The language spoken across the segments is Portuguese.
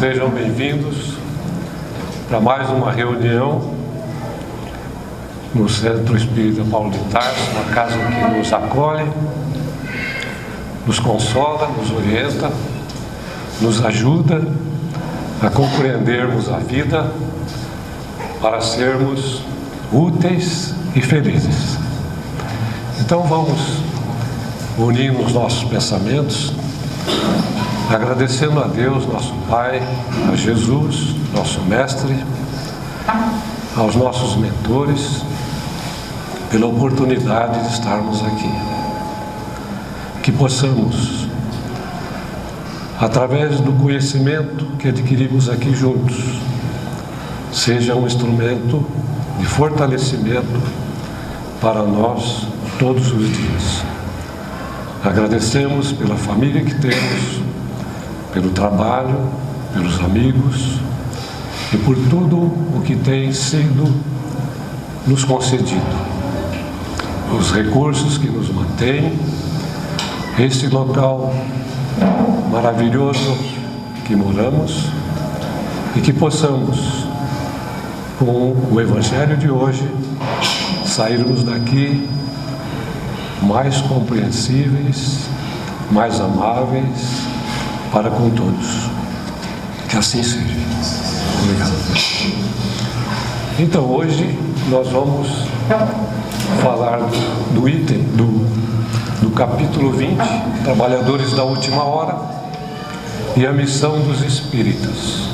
Sejam bem-vindos para mais uma reunião no Centro Espírita Paulo de Tarso, uma casa que nos acolhe, nos consola, nos orienta, nos ajuda a compreendermos a vida para sermos úteis e felizes. Então vamos unir os nossos pensamentos, agradecendo a Deus, nosso Pai, a Jesus, nosso Mestre, aos nossos mentores, pela oportunidade de estarmos aqui. Que possamos, através do conhecimento que adquirimos aqui juntos, seja um instrumento de fortalecimento para nós todos os dias. Agradecemos pela família que temos, pelo trabalho, pelos amigos e por tudo o que tem sido nos concedido. Os recursos que nos mantêm, este local maravilhoso que moramos e que possamos, com o Evangelho de hoje, sairmos daqui mais compreensíveis, mais amáveis para com todos. Que assim seja. Obrigado. Então, hoje nós vamos falar do item do capítulo 20, Trabalhadores da Última Hora e a missão dos espíritas.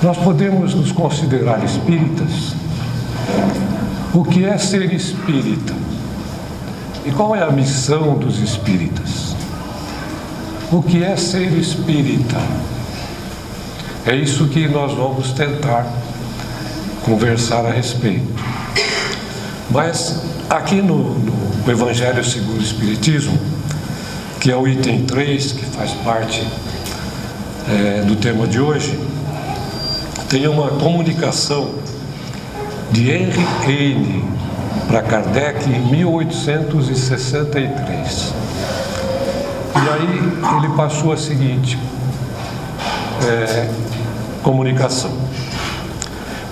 Nós podemos nos considerar espíritas? O que é ser espírita? E qual é a missão dos espíritas? O que é ser espírita? É isso que nós vamos tentar conversar a respeito. Mas aqui no Evangelho segundo o Espiritismo, que é o item 3, que faz parte do tema de hoje, tem uma comunicação de Henry Heine para Kardec em 1863. E aí ele passou a seguinte comunicação: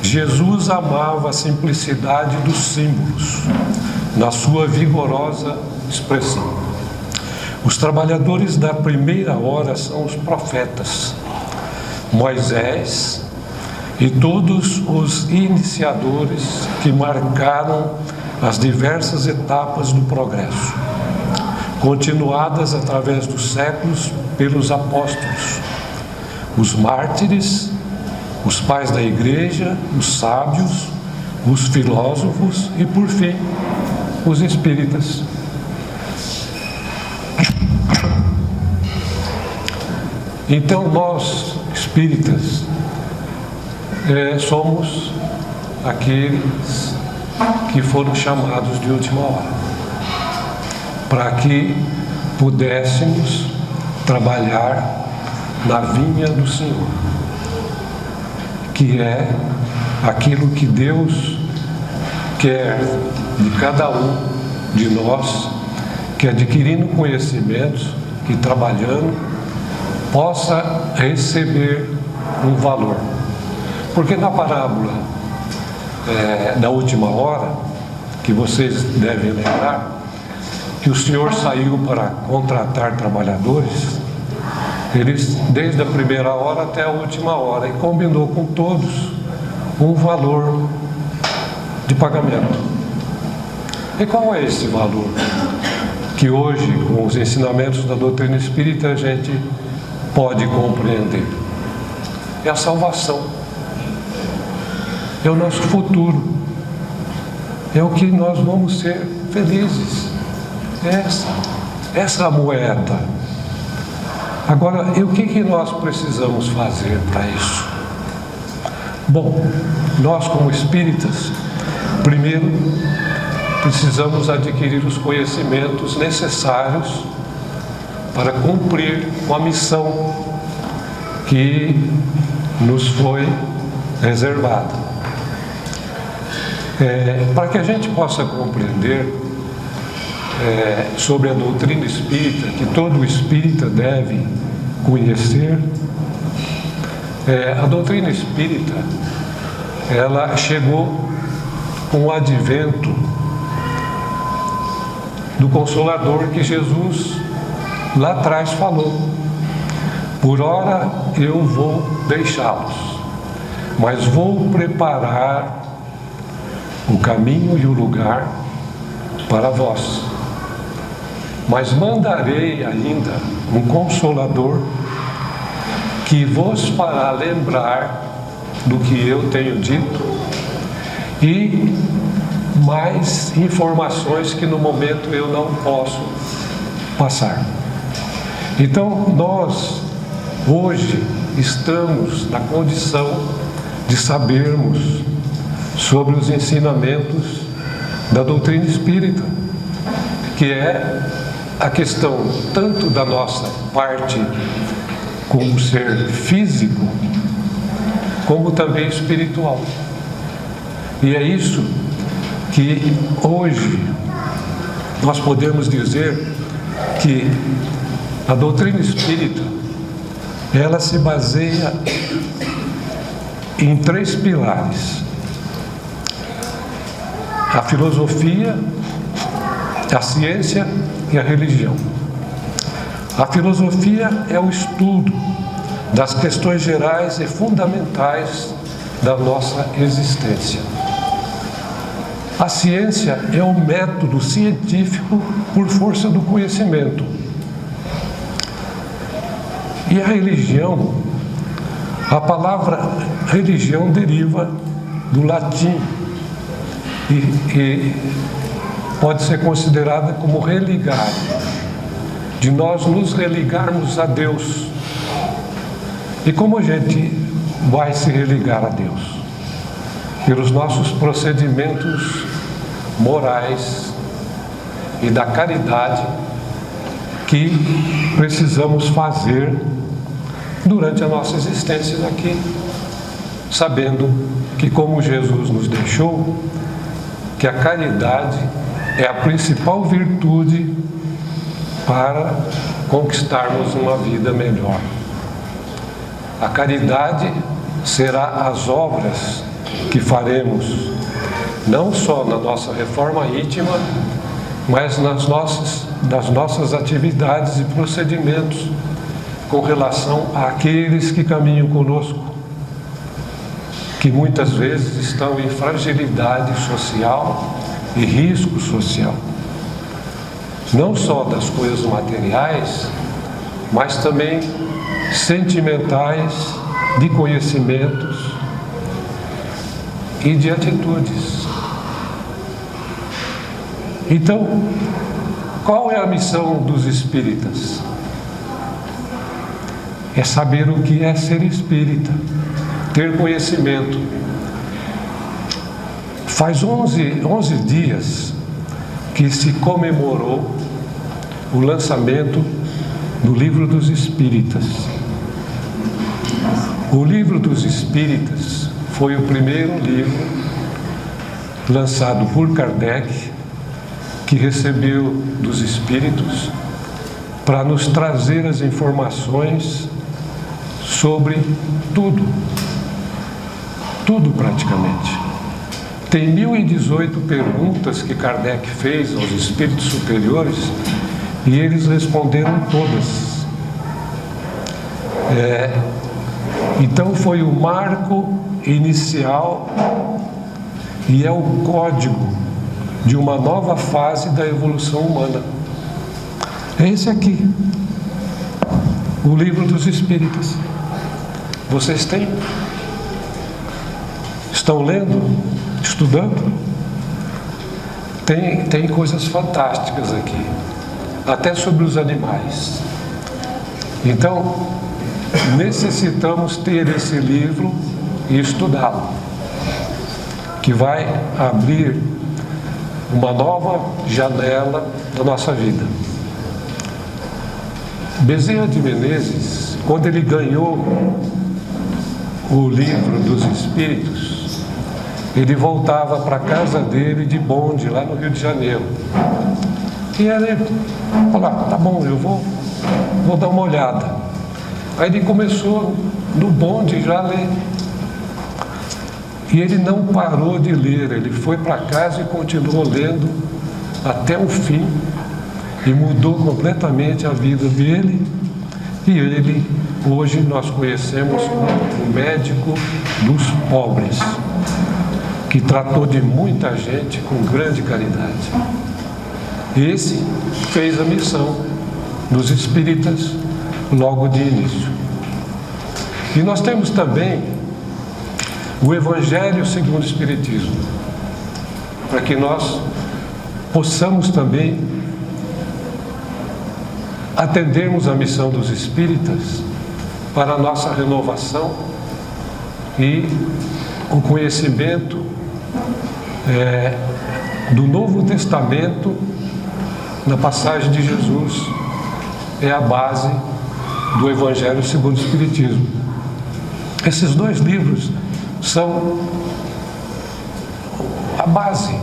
Jesus amava a simplicidade dos símbolos na sua vigorosa expressão. Os trabalhadores da primeira hora são os profetas, Moisés e todos os iniciadores que marcaram as diversas etapas do progresso, continuadas através dos séculos pelos apóstolos, os mártires, os pais da igreja, os sábios, os filósofos e, por fim, os espíritas. Então, nós, espíritas, somos aqueles que foram chamados de última hora, para que pudéssemos trabalhar na vinha do Senhor, que é aquilo que Deus quer de cada um de nós, que adquirindo conhecimentos, que trabalhando, possa receber um valor. Porque na parábola da última hora, que vocês devem lembrar, que o Senhor saiu para contratar trabalhadores, eles, desde a primeira hora até a última hora, e combinou com todos um valor de pagamento. E qual é esse valor? Que hoje, com os ensinamentos da doutrina espírita, a gente pode compreender. É a salvação. É o nosso futuro. É o que nós vamos ser felizes. Essa moeda. Agora, e o que nós precisamos fazer para isso? Bom, nós como espíritas, primeiro, precisamos adquirir os conhecimentos necessários para cumprir com a missão que nos foi reservada. Para que a gente possa compreender sobre a doutrina espírita, que todo espírita deve conhecer, A doutrina espírita, ela chegou com o advento do Consolador que Jesus lá atrás falou: por ora eu vou deixá-los, mas vou preparar o caminho e o lugar para vós. Mas mandarei ainda um Consolador que vos fará lembrar do que eu tenho dito e mais informações que no momento eu não posso passar. Então nós hoje estamos na condição de sabermos sobre os ensinamentos da doutrina espírita, que é a questão tanto da nossa parte como ser físico, como também espiritual. E é isso que hoje nós podemos dizer que a doutrina espírita, ela se baseia em 3 pilares: a filosofia, a ciência e a religião. A filosofia é o estudo das questões gerais e fundamentais da nossa existência. A ciência é um método científico por força do conhecimento. E a religião, a palavra religião deriva do latim e pode ser considerada como religar, de nós nos religarmos a Deus. E como a gente vai se religar a Deus? Pelos nossos procedimentos morais e da caridade que precisamos fazer durante a nossa existência aqui, sabendo que, como Jesus nos deixou, que a caridade é a principal virtude para conquistarmos uma vida melhor. A caridade será as obras que faremos, não só na nossa reforma íntima, mas das nossas atividades e procedimentos com relação àqueles que caminham conosco, que muitas vezes estão em fragilidade social e risco social. Não só das coisas materiais, mas também sentimentais, de conhecimentos e de atitudes. Então, qual é a missão dos espíritas? É saber o que é ser espírita, ter conhecimento. Faz 11 dias que se comemorou o lançamento do Livro dos Espíritas. O Livro dos Espíritas foi o primeiro livro lançado por Kardec, que recebeu dos Espíritos para nos trazer as informações sobre tudo praticamente. Tem 1018 perguntas que Kardec fez aos espíritos superiores e eles responderam todas. Então foi o marco inicial e é o código de uma nova fase da evolução humana. É esse aqui, o Livro dos Espíritas. Vocês têm? Estão lendo? Estudando? Tem coisas fantásticas aqui, até sobre os animais. Então, necessitamos ter esse livro e estudá-lo, que vai abrir uma nova janela da nossa vida. Bezerra de Menezes, quando ele ganhou o Livro dos Espíritos, ele voltava para a casa dele de bonde, lá no Rio de Janeiro. E ele falou: tá bom, eu vou dar uma olhada. Aí ele começou no bonde já lê. E ele não parou de ler, ele foi para casa e continuou lendo até o fim, e mudou completamente a vida dele. E ele, hoje, nós conhecemos como o médico dos pobres, que tratou de muita gente com grande caridade. Esse fez a missão dos espíritas logo de início. E nós temos também o Evangelho segundo o Espiritismo, para que nós possamos também atendermos a missão dos espíritas para a nossa renovação e o conhecimento do Novo Testamento na passagem de Jesus é a base do Evangelho segundo o Espiritismo. Esses dois livros são a base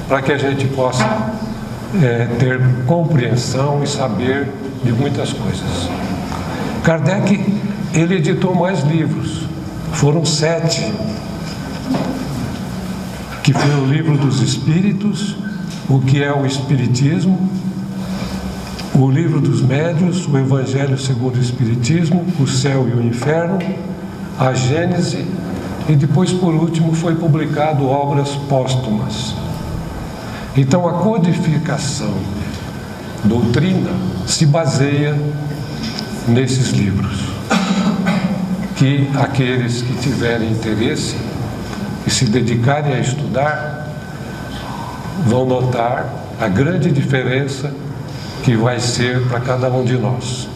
para que a gente possa ter compreensão e saber de muitas coisas. Kardec, ele editou mais livros, foram 7, que foi o Livro dos Espíritos, o que é o Espiritismo, o Livro dos Médiuns, o Evangelho segundo o Espiritismo, o Céu e o Inferno, a Gênese, e depois, por último, foi publicado obras póstumas. Então, a codificação doutrina se baseia nesses livros, que aqueles que tiverem interesse e se dedicarem a estudar vão notar a grande diferença que vai ser para cada um de nós.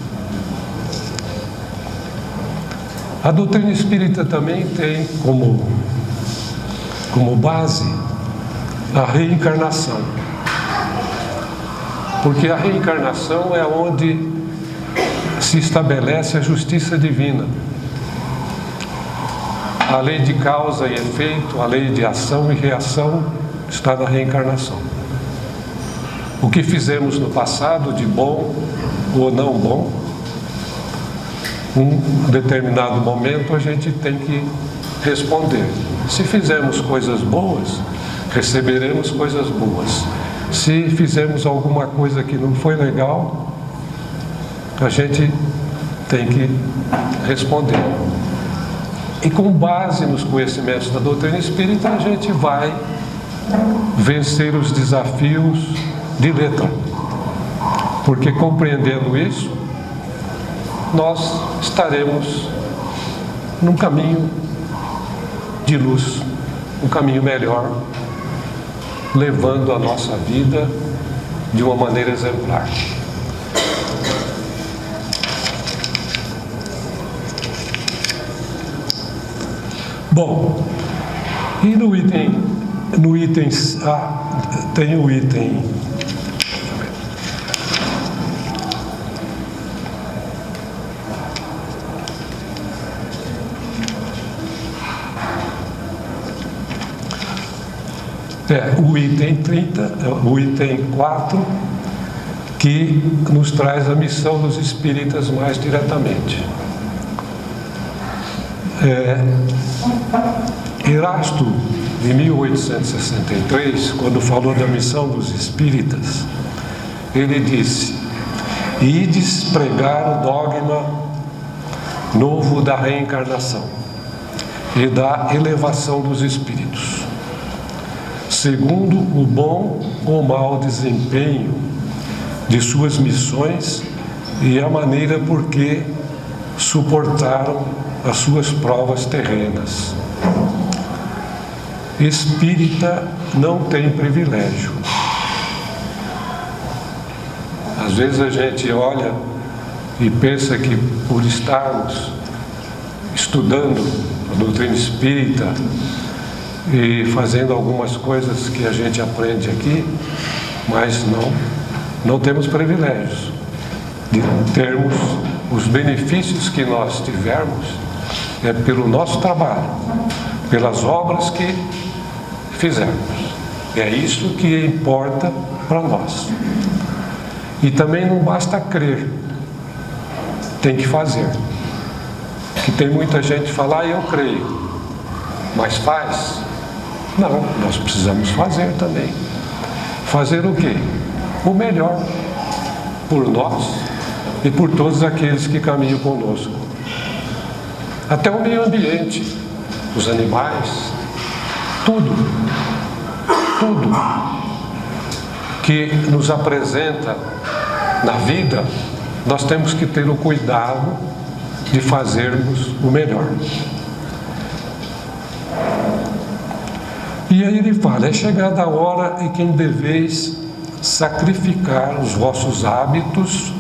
A doutrina espírita também tem como base a reencarnação, porque a reencarnação é onde se estabelece a justiça divina, a lei de causa e efeito, a lei de ação e reação está na reencarnação. O que fizemos no passado de bom ou não bom, um determinado momento a gente tem que responder. Se fizermos coisas boas, receberemos coisas boas. Se fizermos alguma coisa que não foi legal, a gente tem que responder. E com base nos conhecimentos da doutrina espírita, a gente vai vencer os desafios de letra. Porque compreendendo isso, nós estaremos num caminho de luz, um caminho melhor, levando a nossa vida de uma maneira exemplar. Bom, e no item tem o item o item 30, o item 4, que nos traz a missão dos espíritas mais diretamente. Erasto, de 1863, quando falou da missão dos espíritas, ele disse: "Ides pregar o dogma novo da reencarnação e da elevação dos espíritos, segundo o bom ou mau desempenho de suas missões e a maneira por que suportaram as suas provas terrenas. Espírita não tem privilégio." Às vezes a gente olha e pensa que por estarmos estudando a doutrina espírita e fazendo algumas coisas que a gente aprende aqui, mas não temos privilégios de termos os benefícios que nós tivermos pelo nosso trabalho, pelas obras que fizermos. É isso que importa para nós. E também não basta crer, tem que fazer. Que tem muita gente que fala, eu creio, mas faz? Não, nós precisamos fazer também. Fazer o quê? O melhor por nós e por todos aqueles que caminham conosco. Até o meio ambiente, os animais, tudo que nos apresenta na vida, nós temos que ter o cuidado de fazermos o melhor. E aí ele fala, é chegada a hora em que deveis sacrificar os vossos hábitos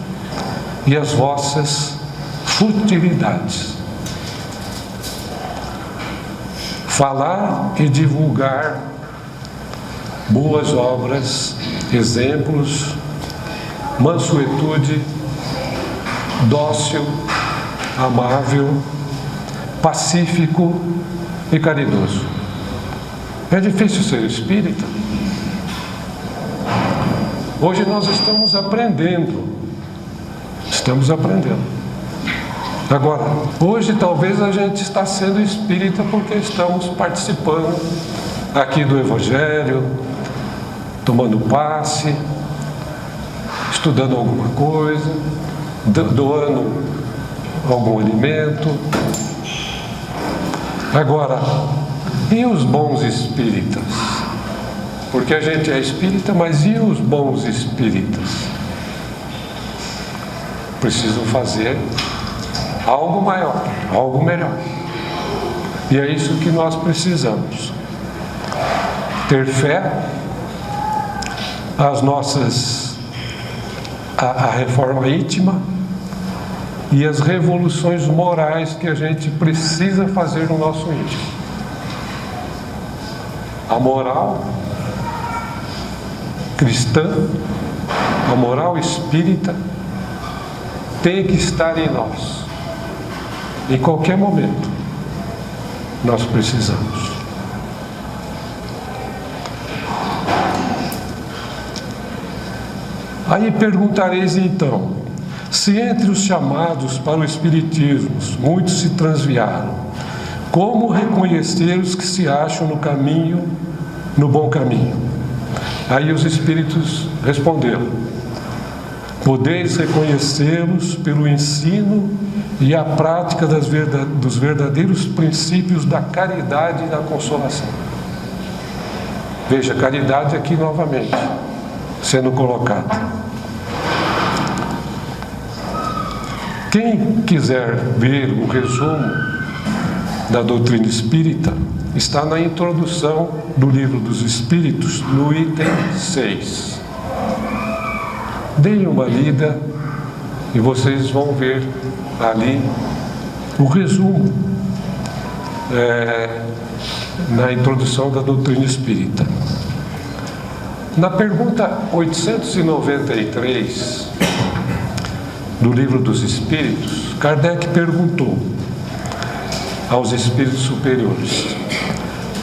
e as vossas futilidades. Falar e divulgar boas obras, exemplos, mansuetude, dócil, amável, pacífico e caridoso. É difícil ser espírita? Hoje nós estamos aprendendo. Agora, hoje talvez a gente está sendo espírita porque estamos participando aqui do Evangelho, tomando passe, estudando alguma coisa, doando algum alimento. Agora, e os bons espíritas? Porque a gente é espírita, mas e os bons espíritas? Precisam fazer algo maior, algo melhor. E é isso que nós precisamos. Ter fé, a reforma íntima e as revoluções morais que a gente precisa fazer no nosso íntimo. A moral cristã, a moral espírita tem que estar em nós. Em qualquer momento nós precisamos. Aí perguntareis então, se entre os chamados para o Espiritismo muitos se transviaram, como reconhecer os que se acham no bom caminho? Aí os Espíritos responderam, podeis reconhecê-los pelo ensino e a prática dos verdadeiros princípios da caridade e da consolação. Veja, caridade aqui novamente sendo colocada. Quem quiser ver o resumo da doutrina espírita, está na introdução do Livro dos Espíritos, no item 6. Deem uma lida e vocês vão ver ali o resumo na introdução da doutrina espírita. Na pergunta 893 do Livro dos Espíritos, Kardec perguntou aos espíritos superiores: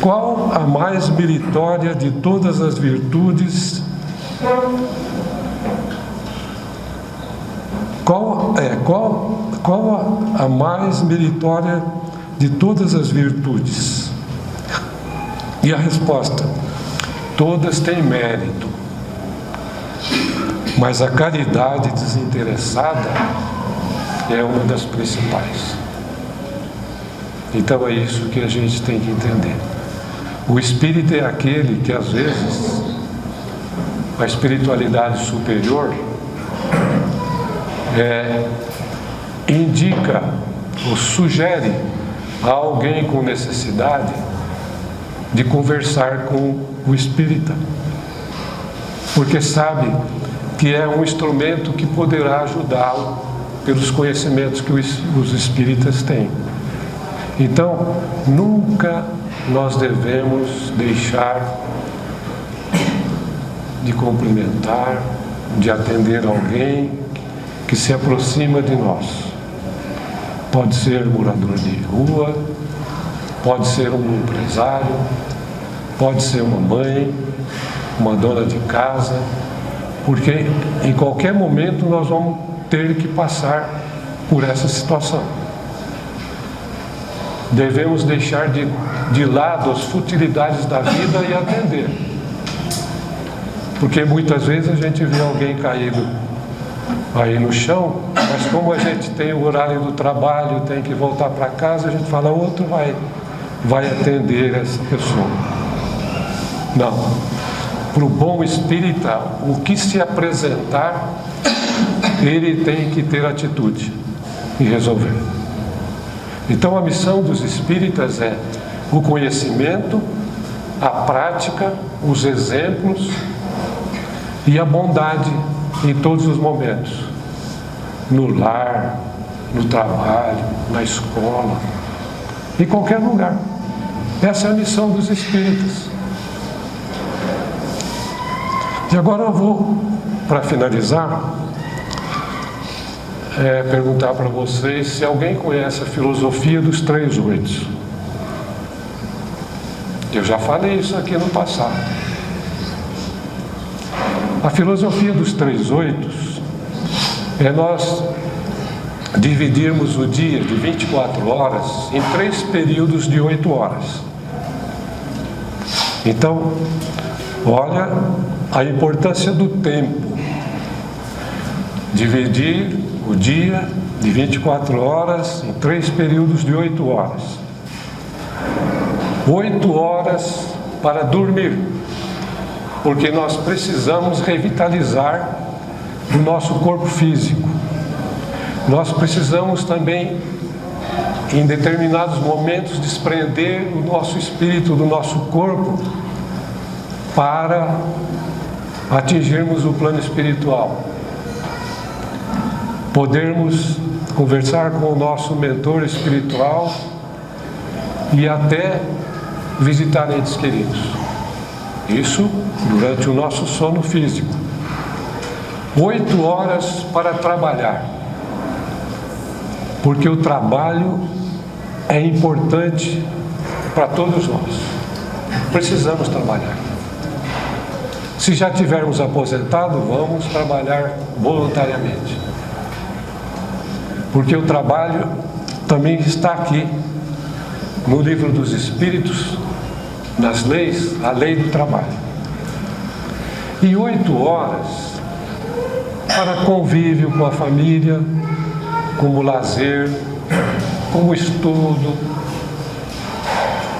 qual a mais meritória de todas as virtudes? Qual a mais meritória de todas as virtudes? E a resposta: todas têm mérito, mas a caridade desinteressada é uma das principais. Então é isso que a gente tem que entender. O espírito é aquele que às vezes a espiritualidade superior indica ou sugere a alguém com necessidade de conversar com o espírita, porque sabe que é um instrumento que poderá ajudá-lo pelos conhecimentos que os espíritas têm. Então, nunca nós devemos deixar de cumprimentar, de atender alguém que se aproxima de nós. Pode ser morador de rua, pode ser um empresário, pode ser uma mãe, uma dona de casa, porque em qualquer momento nós vamos ter que passar por essa situação. devemos deixar de lado as futilidades da vida e atender. Porque muitas vezes a gente vê alguém caído aí no chão, mas como a gente tem o horário do trabalho, tem que voltar para casa, a gente fala, outro vai atender essa pessoa. Não. Para o bom espírita, o que se apresentar, ele tem que ter atitude e resolver. Então a missão dos espíritas é o conhecimento, a prática, os exemplos e a bondade em todos os momentos. No lar, no trabalho, na escola, em qualquer lugar. Essa é a missão dos espíritas. E agora eu vou, para finalizar, perguntar para vocês se alguém conhece a filosofia dos 3 oitos. Eu já falei isso aqui no passado. A filosofia dos 3 oitos é nós dividirmos o dia de 24 horas em 3 períodos de 8 horas. Então, olha a importância do tempo. Dividir o dia de 24 horas em 3 períodos de 8 horas. 8 horas para dormir, porque nós precisamos revitalizar o nosso corpo físico. Nós precisamos também, em determinados momentos, desprender o nosso espírito do nosso corpo para atingirmos o plano espiritual. Podermos conversar com o nosso mentor espiritual e até visitar entes queridos. Isso durante o nosso sono físico. 8 horas para trabalhar. Porque o trabalho é importante para todos nós. Precisamos trabalhar. Se já tivermos aposentado, vamos trabalhar voluntariamente. Porque o trabalho também está aqui, no livro dos Espíritos, nas leis, a lei do trabalho. E 8 horas para convívio com a família, como lazer, como estudo,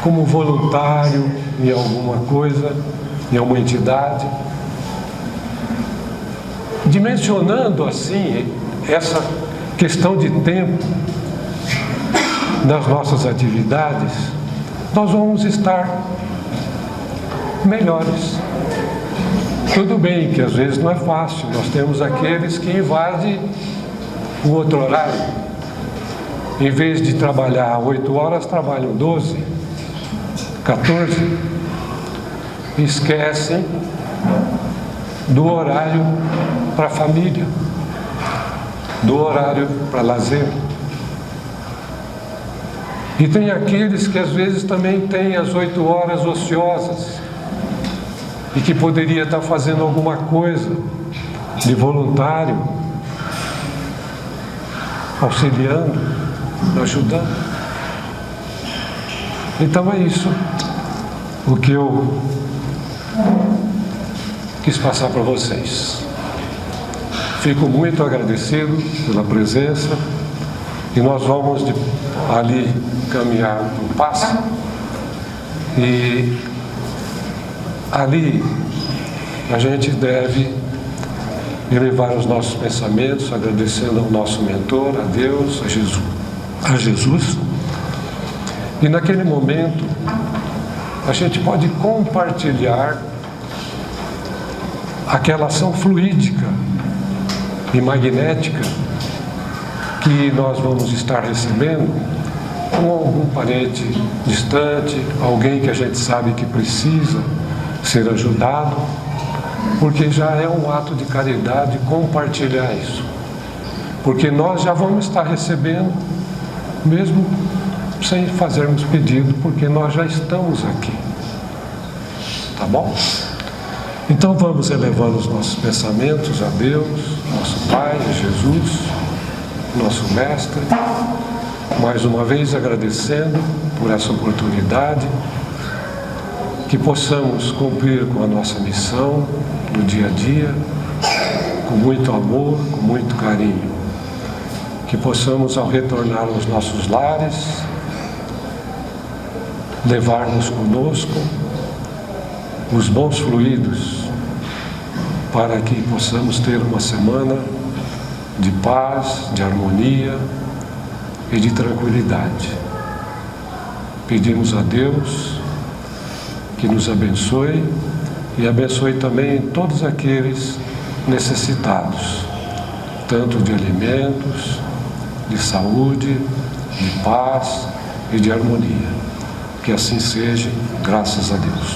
como voluntário em alguma coisa, em alguma entidade. Dimensionando assim essa questão de tempo nas nossas atividades, nós vamos estar melhores. Tudo bem que às vezes não é fácil, nós temos aqueles que invadem o outro horário. Em vez de trabalhar 8 horas, trabalham 12, 14. Esquecem do horário para a família, do horário para lazer. E tem aqueles que às vezes também têm as 8 horas ociosas e que poderia estar fazendo alguma coisa de voluntário, auxiliando, ajudando. Então é isso o que eu quis passar para vocês. Fico muito agradecido pela presença e nós vamos ali caminhar para o passe e ali a gente deve elevar os nossos pensamentos agradecendo ao nosso mentor, a Deus, a Jesus. E naquele momento a gente pode compartilhar aquela ação fluídica e magnética que nós vamos estar recebendo com algum parente distante, alguém que a gente sabe que precisa ser ajudado, porque já é um ato de caridade compartilhar isso. Porque nós já vamos estar recebendo, mesmo sem fazermos pedido, porque nós já estamos aqui. Tá bom? Então vamos elevando os nossos pensamentos a Deus, nosso Pai, a Jesus, nosso Mestre, Mais uma vez agradecendo por essa oportunidade, que possamos cumprir com a nossa missão no dia a dia, com muito amor, com muito carinho. Que possamos, ao retornar aos nossos lares, levarmos conosco os bons fluidos, para que possamos ter uma semana de paz, de harmonia e de tranquilidade. Pedimos a Deus que nos abençoe e abençoe também todos aqueles necessitados, tanto de alimentos, de saúde, de paz e de harmonia. Que assim seja, graças a Deus.